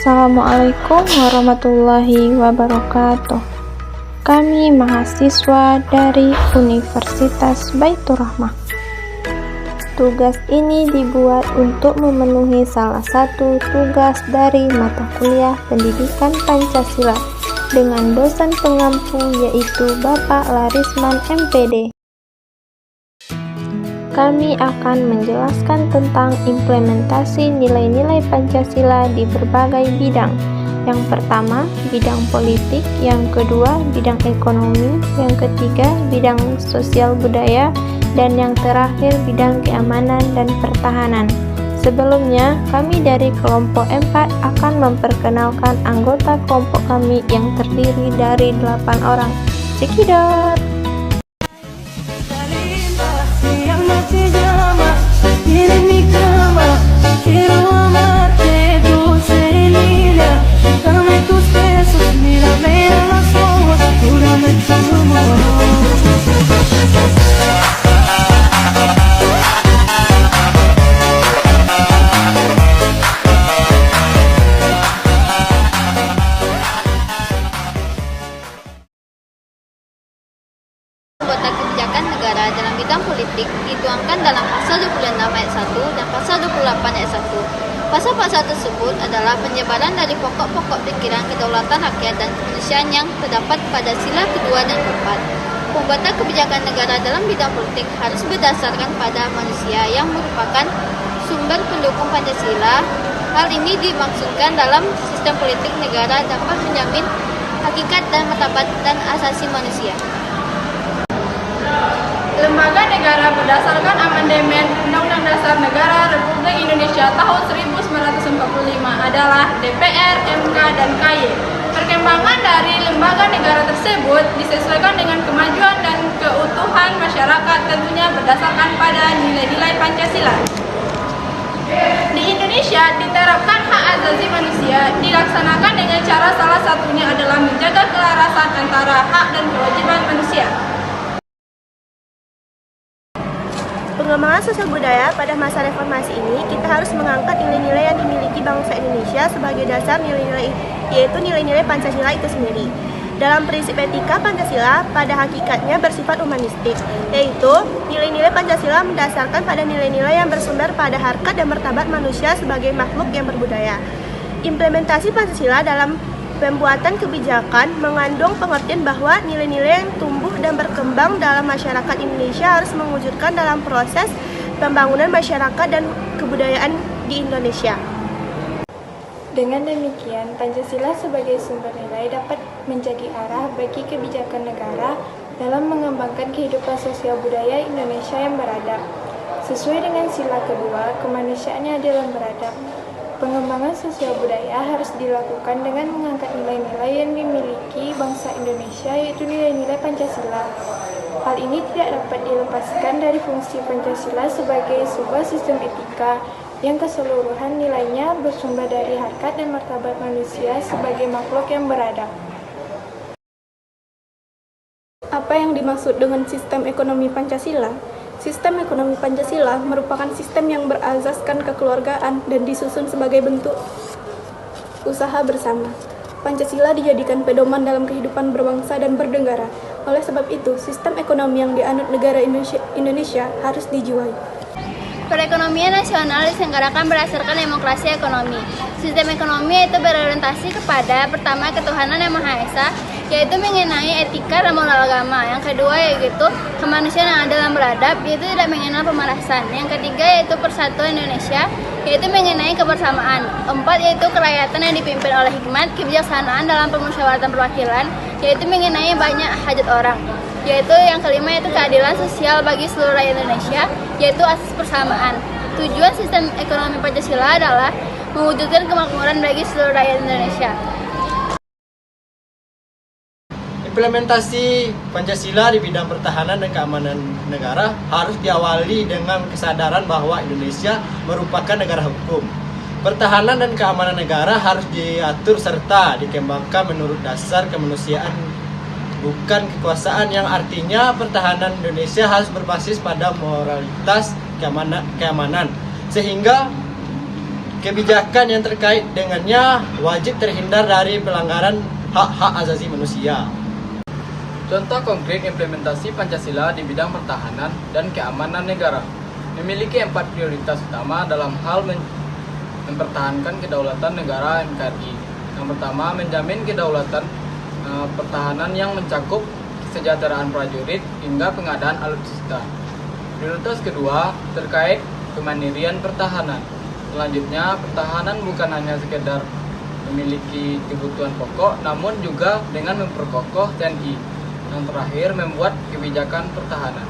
Assalamualaikum warahmatullahi wabarakatuh. Kami mahasiswa dari Universitas Baitur Rahmah. Tugas ini dibuat untuk memenuhi salah satu tugas dari mata kuliah Pendidikan Pancasila dengan dosen pengampu yaitu Bapak Larisman MPD. Kami akan menjelaskan tentang implementasi nilai-nilai Pancasila di berbagai bidang. Yang pertama, bidang politik, yang kedua, bidang ekonomi, yang ketiga, bidang sosial budaya, dan yang terakhir, bidang keamanan dan pertahanan. Sebelumnya, kami dari kelompok 4 akan memperkenalkan anggota kelompok kami yang terdiri dari 8 orang. Cekidot! Te llama, viene en mi cama, quiero amarte dulce y linda. Dame tus besos, mírame a los ojos, júrame tu amor. Pembuatan kebijakan negara dalam bidang politik dituangkan dalam pasal 26 ayat 1 dan pasal 28 ayat 1. Pasal-pasal tersebut adalah penyebaran dari pokok-pokok pikiran kedaulatan rakyat dan kemanusiaan yang terdapat pada sila kedua dan keempat. Pembuatan kebijakan negara dalam bidang politik harus berdasarkan pada manusia yang merupakan sumber pendukung Pancasila. Hal ini dimaksudkan dalam sistem politik negara dapat menjamin hakikat dan martabat dan asasi manusia. Lembaga negara berdasarkan amandemen Undang-Undang Dasar Negara Republik Indonesia tahun 1945 adalah DPR, MK, dan KY. Perkembangan dari lembaga negara tersebut disesuaikan dengan kemajuan dan keutuhan masyarakat, tentunya berdasarkan pada nilai-nilai Pancasila. Di Indonesia diterapkan hak asasi manusia dilaksanakan dengan cara salah satunya adalah menjaga kelarasan antara hak dan kewajiban manusia. Pengembangan sosial budaya pada masa reformasi ini, kita harus mengangkat nilai-nilai yang dimiliki bangsa Indonesia sebagai dasar nilai-nilai, yaitu nilai-nilai Pancasila itu sendiri. Dalam prinsip etika Pancasila, pada hakikatnya bersifat humanistik, yaitu nilai-nilai Pancasila mendasarkan pada nilai-nilai yang bersumber pada harkat dan martabat manusia sebagai makhluk yang berbudaya. Implementasi Pancasila dalam pembuatan kebijakan mengandung pengertian bahwa nilai-nilai yang tumbuh dan berkembang dalam masyarakat Indonesia harus mewujudkan dalam proses pembangunan masyarakat dan kebudayaan di Indonesia. Dengan demikian, Pancasila sebagai sumber nilai dapat menjadi arah bagi kebijakan negara dalam mengembangkan kehidupan sosial budaya Indonesia yang beradab. Sesuai dengan sila kedua, kemanusiaan yang adil dan beradab. Pengembangan sosial budaya harus dilakukan dengan mengangkat nilai-nilai yang dimiliki bangsa Indonesia, yaitu nilai-nilai Pancasila. Hal ini tidak dapat dilepaskan dari fungsi Pancasila sebagai sebuah sistem etika yang keseluruhan nilainya bersumber dari harkat dan martabat manusia sebagai makhluk yang beradab. Apa yang dimaksud dengan sistem ekonomi Pancasila? Sistem ekonomi Pancasila merupakan sistem yang berasaskan kekeluargaan dan disusun sebagai bentuk usaha bersama. Pancasila dijadikan pedoman dalam kehidupan berbangsa dan bernegara. Oleh sebab itu, sistem ekonomi yang dianut negara Indonesia harus dijiwai. Perekonomian nasional diselenggarakan berdasarkan demokrasi ekonomi. Sistem ekonomi itu berorientasi kepada pertama ketuhanan yang Maha Esa, yaitu mengenai etika dan moral agama. Yang kedua yaitu kemanusiaan yang adil dan beradab, yaitu tidak mengenal pemerasan. Yang ketiga yaitu persatuan Indonesia, yaitu mengenai kebersamaan. Empat yaitu kerakyatan yang dipimpin oleh hikmat, kebijaksanaan dalam permusyawaratan perwakilan, yaitu mengenai banyak hajat orang. Yaitu yang kelima yaitu keadilan sosial bagi seluruh rakyat Indonesia, yaitu asas persamaan. Tujuan sistem ekonomi Pancasila adalah mewujudkan kemakmuran bagi seluruh rakyat Indonesia. Implementasi Pancasila di bidang pertahanan dan keamanan negara harus diawali dengan kesadaran bahwa Indonesia merupakan negara hukum. Pertahanan dan keamanan negara harus diatur serta dikembangkan menurut dasar kemanusiaan, bukan kekuasaan, yang artinya pertahanan Indonesia harus berbasis pada moralitas keamanan, sehingga Kebijakan yang terkait dengannya wajib terhindar dari pelanggaran hak-hak asasi manusia. Contoh konkret implementasi Pancasila di bidang pertahanan dan keamanan negara memiliki 4 prioritas utama dalam hal mempertahankan kedaulatan negara NKRI. Yang pertama, menjamin kedaulatan pertahanan yang mencakup kesejahteraan prajurit hingga pengadaan alutsista. Prioritas kedua terkait kemandirian pertahanan. Selanjutnya, pertahanan bukan hanya sekedar memiliki kebutuhan pokok, namun juga dengan memperkokoh TNI. Yang terakhir, membuat kebijakan pertahanan.